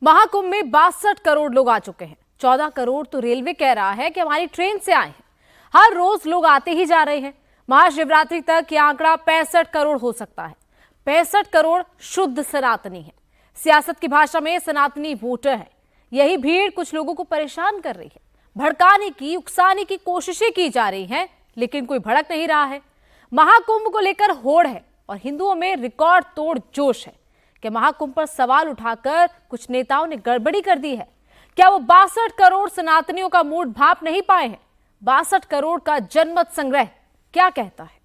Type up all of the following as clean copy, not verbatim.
महाकुंभ में 62 करोड़ लोग आ चुके हैं। 14 करोड़ तो रेलवे कह रहा है कि हमारी ट्रेन से आए हैं। हर रोज लोग आते ही जा रहे हैं। महाशिवरात्रि तक यह आंकड़ा 65 करोड़ हो सकता है। 65 करोड़ शुद्ध सनातनी है। सियासत की भाषा में सनातनी वोटर है। यही भीड़ कुछ लोगों को परेशान कर रही है। भड़काने की, उकसाने की कोशिशें की जा रही हैं, लेकिन कोई भड़क नहीं रहा है। महाकुंभ को लेकर होड़ है और हिंदुओं में रिकॉर्ड तोड़ जोश है कि महाकुंभ पर सवाल उठाकर कुछ नेताओं ने गड़बड़ी कर दी है। क्या वो 62 करोड़ सनातनियों का मूड भाप नहीं पाए हैं? 62 करोड़ का जनमत संग्रह क्या कहता है?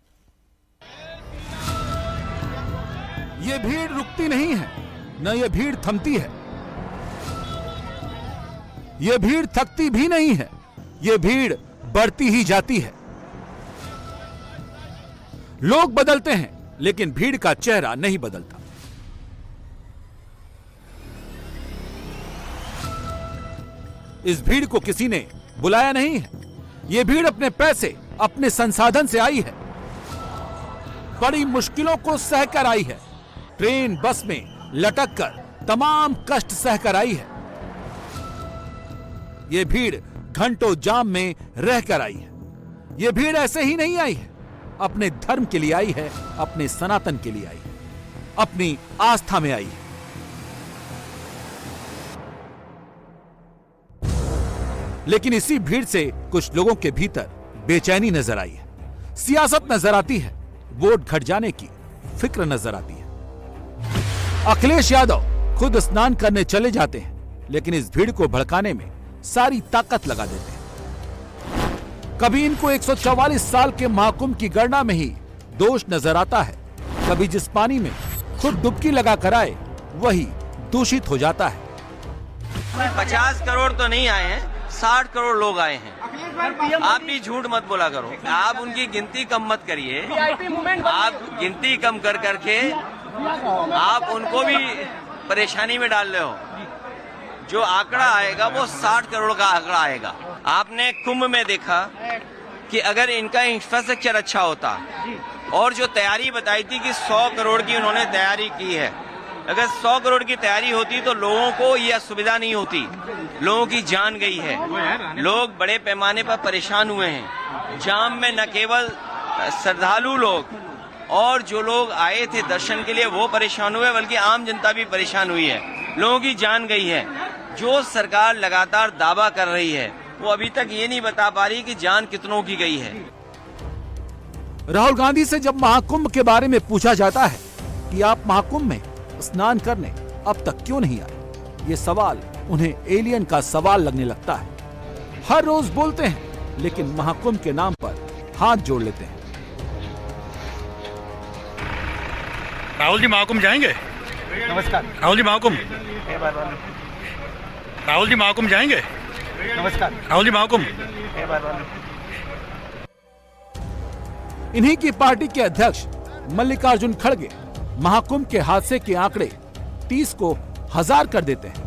ये भीड़ रुकती नहीं है, न ये भीड़ थमती है। ये भीड़ थकती भी नहीं है, ये भीड़ बढ़ती ही जाती है। लोग बदलते हैं, लेकिन भीड़ का चेहरा नहीं बदलता। इस भीड़ को किसी ने बुलाया नहीं है। यह भीड़ अपने पैसे, अपने संसाधन से आई है। बड़ी मुश्किलों को सहकर आई है। ट्रेन बस में लटक कर तमाम कष्ट सहकर आई है। यह भीड़ घंटों जाम में रहकर आई है। यह भीड़ ऐसे ही नहीं आई है, अपने धर्म के लिए आई है, अपने सनातन के लिए आई है, अपनी आस्था में आई है। लेकिन इसी भीड़ से कुछ लोगों के भीतर बेचैनी नजर आई है। सियासत नजर आती है, वोट घट जाने की फिक्र नजर आती है। अखिलेश यादव खुद स्नान करने चले जाते हैं, लेकिन इस भीड़ को भड़काने में सारी ताकत लगा देते हैं। कभी इनको 144 साल के महाकुंभ की गणना में ही दोष नजर आता है, कभी जिस पानी में खुद डुबकी लगा कर आए वही दूषित हो जाता है। 50 करोड़ तो नहीं आए हैं, 60 करोड़ लोग आए हैं। आप भी झूठ मत बोला करो। आप उनकी गिनती कम मत करिए। आप गिनती कम कर करके आप उनको भी परेशानी में डाल रहे हो। जो आंकड़ा आएगा वो 60 करोड़ का आंकड़ा आएगा। आपने कुंभ में देखा कि अगर इनका इंफ्रास्ट्रक्चर अच्छा होता और जो तैयारी बताई थी कि 100 करोड़ की उन्होंने तैयारी की है, अगर 100 करोड़ की तैयारी होती तो लोगों को यह असुविधा नहीं होती। लोगों की जान गई है, लोग बड़े पैमाने पर परेशान हुए हैं। जाम में न केवल श्रद्धालु लोग और जो लोग आए थे दर्शन के लिए वो परेशान हुए, बल्कि आम जनता भी परेशान हुई है। लोगों की जान गई है। जो सरकार लगातार दावा कर रही है वो अभी तक ये नहीं बता पा रही कि जान कितनों की गई है। राहुल गांधी से जब महाकुंभ के बारे में पूछा जाता है कि आप महाकुंभ में स्नान करने अब तक क्यों नहीं आए, ये सवाल उन्हें एलियन का सवाल लगने लगता है। हर रोज बोलते हैं, लेकिन महाकुंभ के नाम पर हाथ जोड़ लेते हैं। राहुल जी महाकुंभ जाएंगे? नमस्कार। राहुल जी महाकुंभ? राहुल जी महाकुंभ जाएंगे? नमस्कार। राहुल जी महाकुंभ? इन्हीं की पार्टी के अध्यक्ष मल्लिकार्जुन खड़गे महाकुंभ के हादसे के आंकड़े 30 को 1000 कर देते हैं।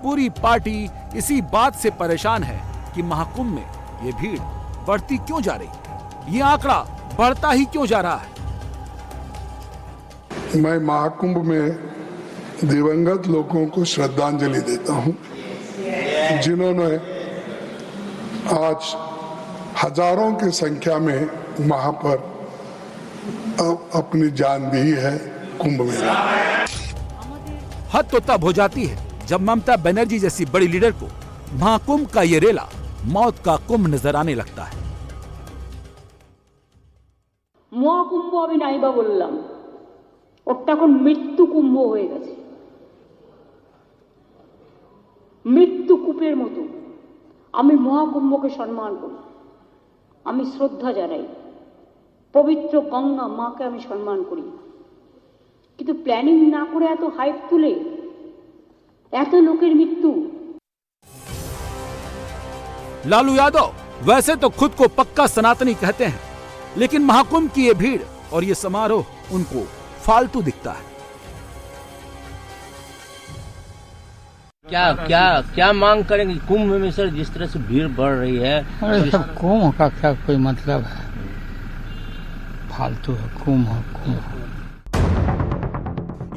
पूरी पार्टी इसी बात से परेशान है कि महाकुंभ में ये भीड़ बढ़ती क्यों जा रही, ये आंकड़ा बढ़ता ही क्यों जा रहा है। मैं महाकुंभ में दिवंगत लोगों को श्रद्धांजलि देता हूं, जिन्होंने आज हजारों की संख्या में वहां पर अपनी जान दी है कुंभ में। हद तो तब हो जाती है जब ममता बनर्जी जैसी बड़ी लीडर को महाकुंभ का ये रेला मौत का कुंभ नजर आने लगता है। মহাকুম্ভ আমি নাইবা বললাম, ওটা এখন মৃত্যু কুম্ভ হয়ে গেছে। মৃত্যু কূপের মতো। আমি মহাকুম্ভকে সম্মান করি, আমি শ্রদ্ধা জানাই, পবিত্র গঙ্গা মাকে আমি সম্মান করি, কিন্তু প্ল্যানিং না করে এত হাইপ তুলে এত লোকের মৃত্যু। लालू यादव वैसे तो खुद को पक्का सनातनी कहते हैं, लेकिन महाकुंभ की ये भीड़ और ये समारोह उनको फालतू दिखता है। क्या क्या क्या मांग करेंगे कुंभ में सर? जिस तरह से भीड़ बढ़ रही है, अरे सब कुंभ का क्या कोई मतलब है? फालतू है कुंभ।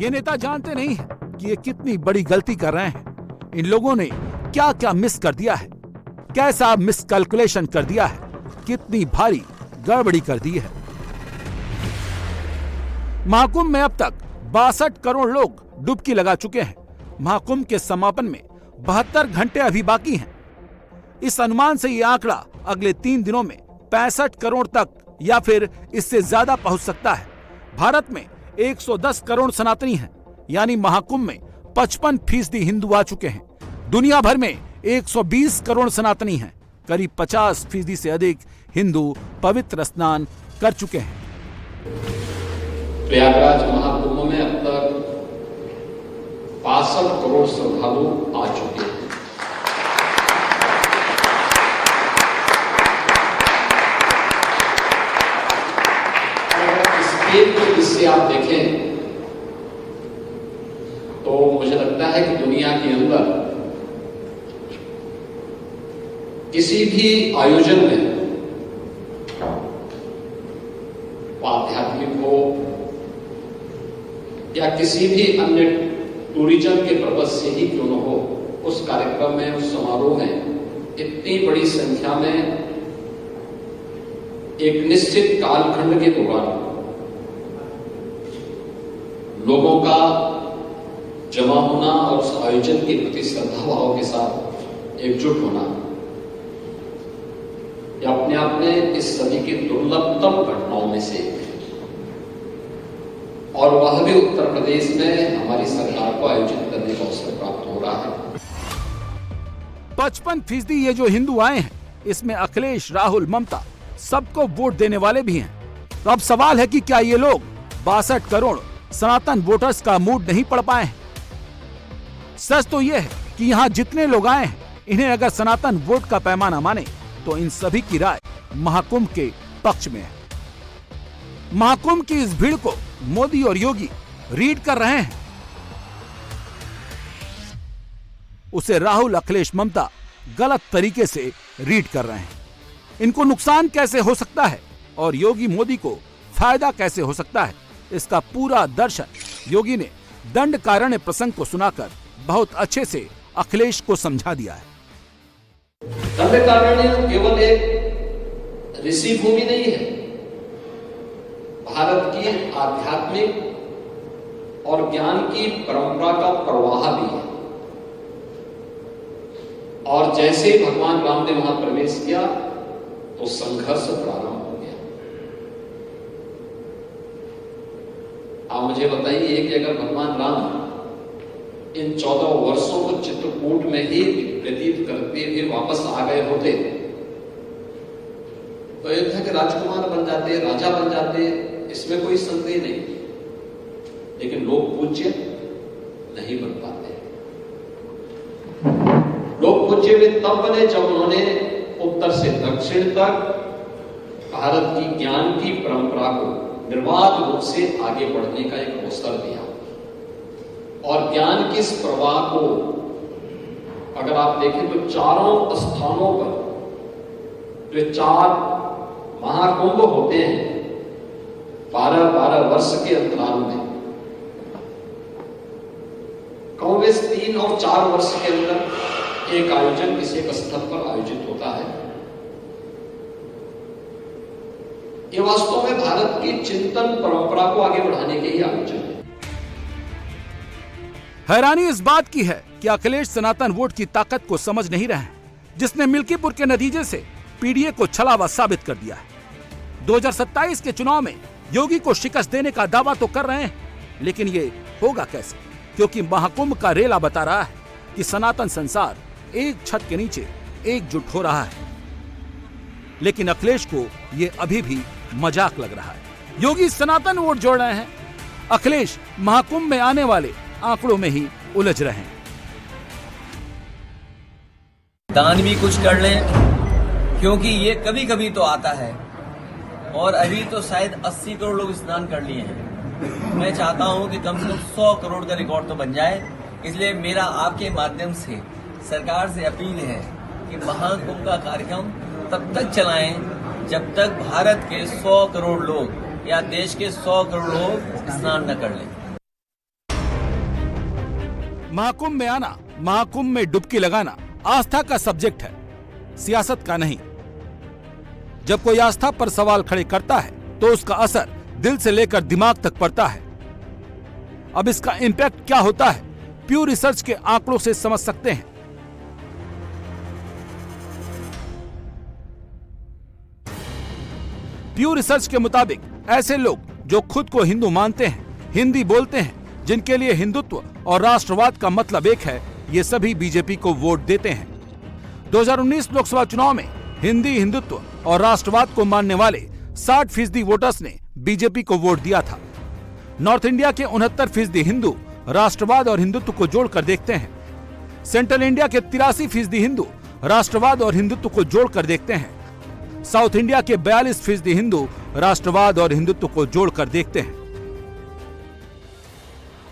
ये नेता जानते नहीं है कि ये कितनी बड़ी गलती कर रहे हैं। इन लोगों ने क्या क्या मिस कर दिया है, कैसा मिसकैलकुलेशन कर दिया है, कितनी भारी गड़बड़ी कर दी है। महाकुंभ में अब तक 62 करोड़ लोग डुबकी लगा चुके हैं। महाकुंभ के समापन में 72 घंटे अभी बाकी हैं। इस अनुमान से यह आंकड़ा अगले 3 दिनों में 65 करोड़ तक या फिर इससे ज्यादा पहुंच सकता है। भारत में 110 करोड़ सनातनी हैं, यानी महाकुंभ में 55% हिंदू आ चुके हैं। दुनिया भर में 120 करोड़ सनातनी हैं। करीब 50% से अधिक हिंदू पवित्र स्नान कर चुके हैं। प्रयागराज महाकुंभ में अब तक 62 करोड़ श्रद्धालु आ चुके हैं। एक इससे आप देखें तो मुझे लगता है कि दुनिया के अंदर किसी भी आयोजन में, आध्यात्मिक हो या किसी भी अन्य टूरिज्म के पर्पज से ही क्यों न हो, उस कार्यक्रम में, उस समारोह में इतनी बड़ी संख्या में एक निश्चित कालखंड के दौरान लोगों का जमा होना और उस आयोजन के प्रति श्रद्धा भाव के साथ एकजुट होना, यह अपने आप में इस सदी की दुर्लभतम घटनाओं में से एक है। और वह भी उत्तर प्रदेश में हमारी सरकार को आयोजित करने का अवसर प्राप्त हो रहा है। 55% ये जो हिंदू आए हैं, इसमें अखिलेश, राहुल, ममता सबको वोट देने वाले भी हैं। तो अब सवाल है कि क्या ये लोग 62 करोड़ सनातन वोटर्स का मूड नहीं पढ़ पाए हैं? सच तो यह है कि यहाँ जितने लोग आए हैं, इन्हें अगर सनातन वोट का पैमाना माने तो इन सभी की राय महाकुंभ के पक्ष में है। महाकुंभ की इस भीड़ को मोदी और योगी रीड कर रहे हैं। उसे राहुल, अखिलेश, ममता गलत तरीके से रीड कर रहे हैं। इनको नुकसान कैसे हो सकता है और योगी मोदी को फायदा कैसे हो सकता है, इसका पूरा दर्शन योगी ने दंड कारण्य प्रसंग को सुनाकर बहुत अच्छे से अखिलेश को समझा दिया है। दंड कारण्य केवल एक ऋषि भूमि नहीं है, भारत की आध्यात्मिक और ज्ञान की परंपरा का प्रवाह भी है। और जैसे ही भगवान राम ने वहां प्रवेश किया तो संघर्ष प्रारंभ हो गया। आप मुझे बताइए कि अगर भगवान राम इन 14 वर्षों को चित्रकूट में ही व्यतीत करते हुए वापस आ गए होते तो अयोध्या के राजकुमार बन जाते, राजा बन जाते, इसमें कोई संदेह नहीं। लेकिन लोग पूज्य नहीं बन पाते। लोग पूज्य वे तब बने जब उन्होंने उत्तर से दक्षिण तक भारत की ज्ञान की परंपरा को निर्बाध रूप से आगे बढ़ने का एक अवसर दिया। और ज्ञान के इस प्रवाह को अगर आप देखें तो चारों स्थानों पर जो 4 महाकुंभ होते हैं 12-12 वर्ष के अंतराल में, कॉन्ग्रेस 3 और 4 वर्ष के अंदर एक आयोजन किसी एक स्थल पर आयोजित होता है। ये वास्तव में भारत की चिंतन परंपरा को आगे बढ़ाने के ही आयोजन है। हैरानी इस बात की है कि अखिलेश सनातन वोट की ताकत को समझ नहीं रहे हैं, जिसने मिल्कीपुर के नतीजे से पीडीए को छलावा साबित कर दिया है। 2027 के चुनाव में योगी को शिकस्त देने का दावा तो कर रहे हैं, लेकिन ये होगा कैसे? क्योंकि महाकुंभ का रेला बता रहा है कि सनातन संसार एक छत के नीचे एकजुट हो रहा है। लेकिन अखिलेश को ये अभी भी मजाक लग रहा है। योगी सनातन वोट जोड़ रहे हैं, अखिलेश महाकुंभ में आने वाले आंकड़ों में ही उलझ रहे हैं। दान भी कुछ कर लें, क्योंकि ये कभी कभी तो आता है। और अभी तो शायद 80 करोड़ लोग स्नान कर लिए हैं। मैं चाहता हूं कि कम से कम 100 करोड़ का रिकॉर्ड तो बन जाए। इसलिए मेरा आपके माध्यम से सरकार से अपील है कि महाकुंभ का कार्यक्रम तब तक चलाएं जब तक भारत के 100 करोड़ लोग या देश के 100 करोड़ लोग स्नान न कर लें। महाकुंभ में आना, महाकुंभ में डुबकी लगाना आस्था का सब्जेक्ट है, सियासत का नहीं। जब कोई आस्था पर सवाल खड़े करता है तो उसका असर दिल से लेकर दिमाग तक पड़ता है। अब इसका इंपैक्ट क्या होता है, प्यू रिसर्च के आंकड़ों से समझ सकते हैं। प्यू रिसर्च के मुताबिक ऐसे लोग जो खुद को हिंदू मानते हैं, हिंदी बोलते हैं, जिनके लिए हिंदुत्व और राष्ट्रवाद का मतलब एक है, ये सभी बीजेपी को वोट देते हैं। 2019 लोकसभा चुनाव में हिंदी, हिंदुत्व और राष्ट्रवाद को मानने वाले 60% वोटर्स ने बीजेपी को वोट दिया था। नॉर्थ इंडिया के 69% हिंदू राष्ट्रवाद और हिंदुत्व को जोड़कर देखते हैं। सेंट्रल इंडिया के 83% हिंदू राष्ट्रवाद और हिंदुत्व को जोड़कर देखते हैं। साउथ इंडिया के 42% हिंदू राष्ट्रवाद और हिंदुत्व को जोड़कर देखते हैं।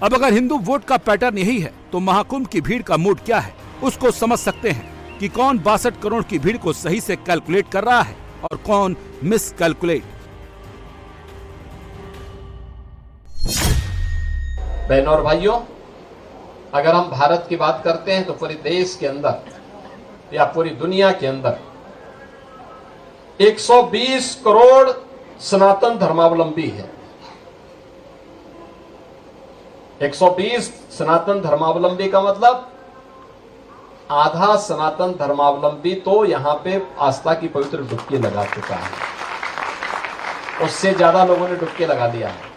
अब अगर हिंदू वोट का पैटर्न यही है तो महाकुंभ की भीड़ का मूड क्या है, उसको समझ सकते हैं कि कौन 62 करोड़ की भीड़ को सही से कैलकुलेट कर रहा है और कौन मिस कैलकुलेट। बहनों और भाइयों, अगर हम भारत की बात करते हैं तो पूरे देश के अंदर या पूरी दुनिया के अंदर 120 करोड़ सनातन धर्मावलंबी है। 120 सनातन धर्मावलंबी का मतलब आधा सनातन धर्मावलंबी तो यहां पे आस्था की पवित्र डुबकी लगा चुका है, उससे ज्यादा लोगों ने डुबकी लगा दिया है।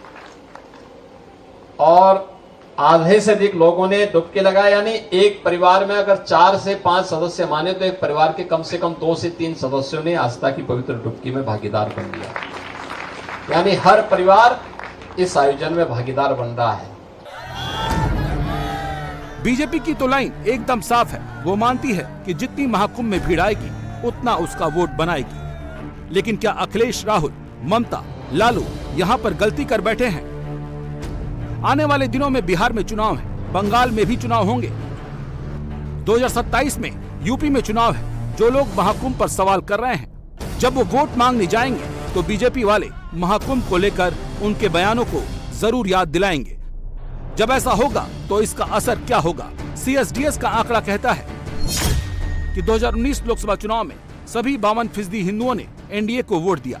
और आधे से अधिक लोगों ने डुबकी लगाया, यानी एक परिवार में अगर 4 से 5 सदस्य माने तो एक परिवार के कम से कम 2 से 3 सदस्यों ने आस्था की पवित्र डुबकी में भागीदार बन लिया, यानी हर परिवार इस आयोजन में भागीदार बन रहा है। बीजेपी की तो लाइन एकदम साफ है, वो मानती है कि जितनी महाकुंभ में भीड़ आएगी उतना उसका वोट बनाएगी। लेकिन क्या अखिलेश, राहुल, ममता, लालू यहाँ पर गलती कर बैठे हैं? आने वाले दिनों में बिहार में चुनाव है, बंगाल में भी चुनाव होंगे, 2027 में यूपी में चुनाव है। जो लोग महाकुंभ पर सवाल कर रहे हैं, जब वो वोट मांगने जाएंगे तो बीजेपी वाले महाकुंभ को लेकर उनके बयानों को जरूर याद दिलाएंगे। जब ऐसा होगा तो इसका असर क्या होगा? CSDS का आंकड़ा कहता है कि 2019 लोकसभा चुनाव में सभी 52% हिंदुओं ने एनडीए को वोट दिया,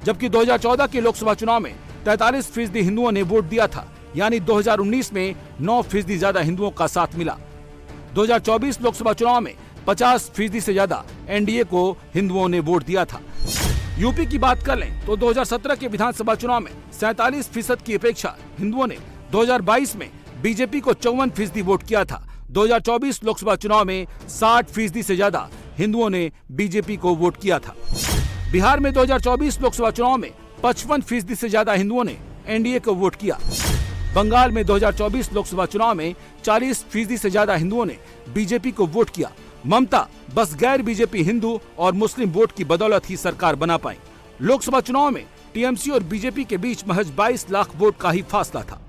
जबकि 2014 के लोकसभा चुनाव में 43% हिंदुओं ने वोट दिया था, यानी 2019 में 9% ज्यादा हिंदुओं का साथ मिला। 2024 लोकसभा चुनाव में 50% से ज्यादा एनडीए को हिंदुओं ने वोट दिया था। यूपी की बात कर लें तो 2017 के विधानसभा चुनाव में 47% की अपेक्षा हिंदुओं ने 2022 में बीजेपी को 54% वोट किया था। 2024 लोकसभा चुनाव में 60% से ज्यादा हिंदुओं ने बीजेपी को वोट किया था। बिहार में 2024 लोकसभा चुनाव में 55% से ज्यादा हिंदुओं ने एनडीए को वोट किया। बंगाल में 2024 लोकसभा चुनाव में 40% से ज्यादा हिंदुओं ने बीजेपी को वोट किया। ममता बस गैर बीजेपी हिंदू और मुस्लिम वोट की बदौलत ही सरकार बना पाई। लोकसभा चुनाव में टीएमसी और बीजेपी के बीच महज 22 लाख वोट का ही फासला था।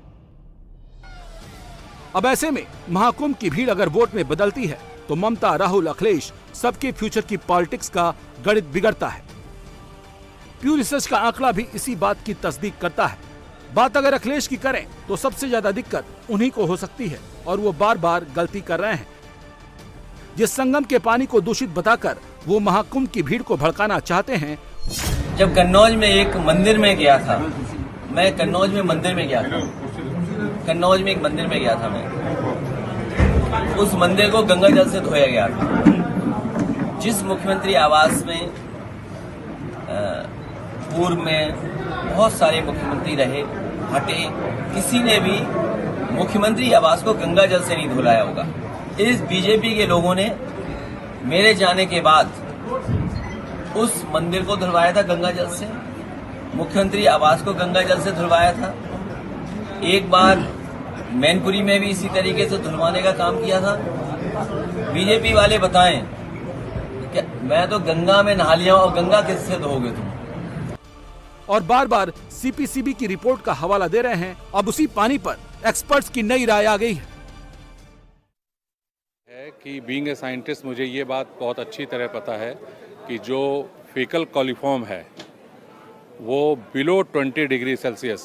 अब ऐसे में महाकुंभ की भीड़ अगर वोट में बदलती है तो ममता, राहुल, अखिलेश सबके फ्यूचर की पॉलिटिक्स का गणित बिगड़ता है। प्यू रिसर्च का आंकड़ा भी इसी बात की तस्दीक करता है। बात अगर अखिलेश की करें तो सबसे ज्यादा दिक्कत उन्हीं को हो सकती है और वो बार बार गलती कर रहे हैं। जिस संगम के पानी को दूषित बताकर वो महाकुंभ की भीड़ को भड़काना चाहते हैं। जब कन्नौज में एक मंदिर में गया था, मैं कन्नौज में मंदिर में गया था, कन्नौज में एक मंदिर में गया था मैं, उस मंदिर को गंगा जल से धोया गया था। जिस मुख्यमंत्री आवास में पूर्व में बहुत सारे मुख्यमंत्री रहे, हटे, किसी ने भी मुख्यमंत्री आवास को गंगा जल से नहीं धुलाया होगा। इस बीजेपी के लोगों ने मेरे जाने के बाद उस मंदिर को धुलवाया था गंगा जल से, मुख्यमंत्री आवास को गंगा जल से धुलवाया था। एक बार मैनपुरी में भी इसी तरीके से धुलवाने का काम किया था। बीजेपी वाले बताएं, क्या मैं तो गंगा में नहा लिया और गंगा किससे धोगे तुम? और बार बार सीपीसीबी की रिपोर्ट का हवाला दे रहे हैं। अब उसी पानी पर एक्सपर्ट्स की नई राय आ गई है कि बीइंग ए साइंटिस्ट मुझे ये बात बहुत अच्छी तरह पता है कि जो फीकल कॉलीफॉर्म है वो बिलो 20 डिग्री सेल्सियस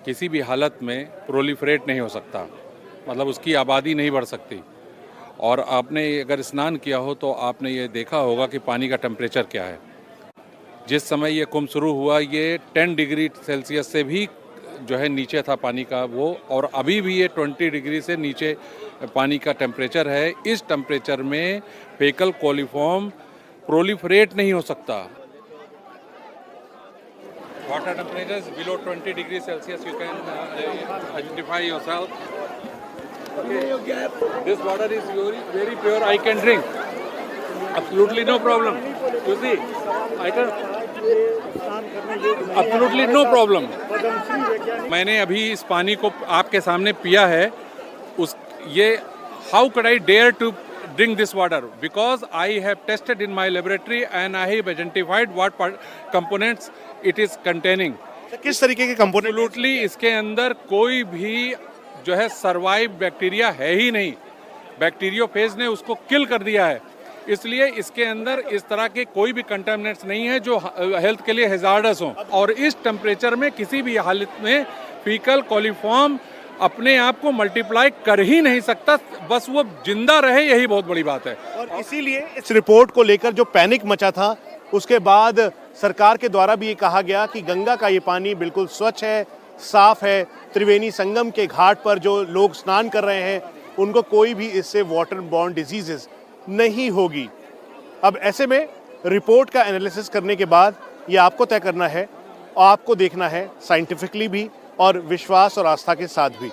किसी भी हालत में प्रोलिफरेट नहीं हो सकता। मतलब उसकी आबादी नहीं बढ़ सकती। और आपने अगर स्नान किया हो तो आपने ये देखा होगा कि पानी का टेम्परेचर क्या है। जिस समय ये कुंभ शुरू हुआ ये 10 डिग्री सेल्सियस से भी जो है नीचे था पानी का वो, और अभी भी ये 20 डिग्री से नीचे पानी का टेम्परेचर है। इस टेम्परेचर में फेकल कोलिफॉर्म प्रोलिफरेट नहीं हो सकता। Water temperature is below 20 degree Celsius, you can identify yourself. This water is very pure. I can drink. Absolutely no problem. You see, I can. Absolutely no problem. मैंने अभी इस पानी को आपके सामने पिया है। How could I dare to drink this water? Because I have tested in my laboratory and I have identified what components it is containing. किस तरीके के कंपोनेंट? Absolutely, इसके अंदर कोई भी जो है सर्वाइव बैक्टीरिया है ही नहीं। बैक्टीरियोफेज ने उसको किल कर दिया है, इसलिए इसके अंदर इस तरह के कोई भी कंटामिनेंट्स नहीं है जो हेल्थ के लिए हैजार्डस हो। और इस टेम्परेचर में किसी भी हालत में फीकल कोलिफॉर्म अपने आप को मल्टीप्लाई कर ही नहीं सकता, बस वो जिंदा रहे, यही बहुत बड़ी बात है। और इसीलिए इस रिपोर्ट को लेकर जो पैनिक मचा था, उसके बाद सरकार के द्वारा भी ये कहा गया कि गंगा का ये पानी बिल्कुल स्वच्छ है, साफ है। त्रिवेणी संगम के घाट पर जो लोग स्नान कर रहे हैं उनको कोई भी इससे वाटर बॉर्न डिजीजेस नहीं होगी। अब ऐसे में रिपोर्ट का एनालिसिस करने के बाद ये आपको तय करना है और आपको देखना है साइंटिफिकली भी और विश्वास और आस्था के साथ भी।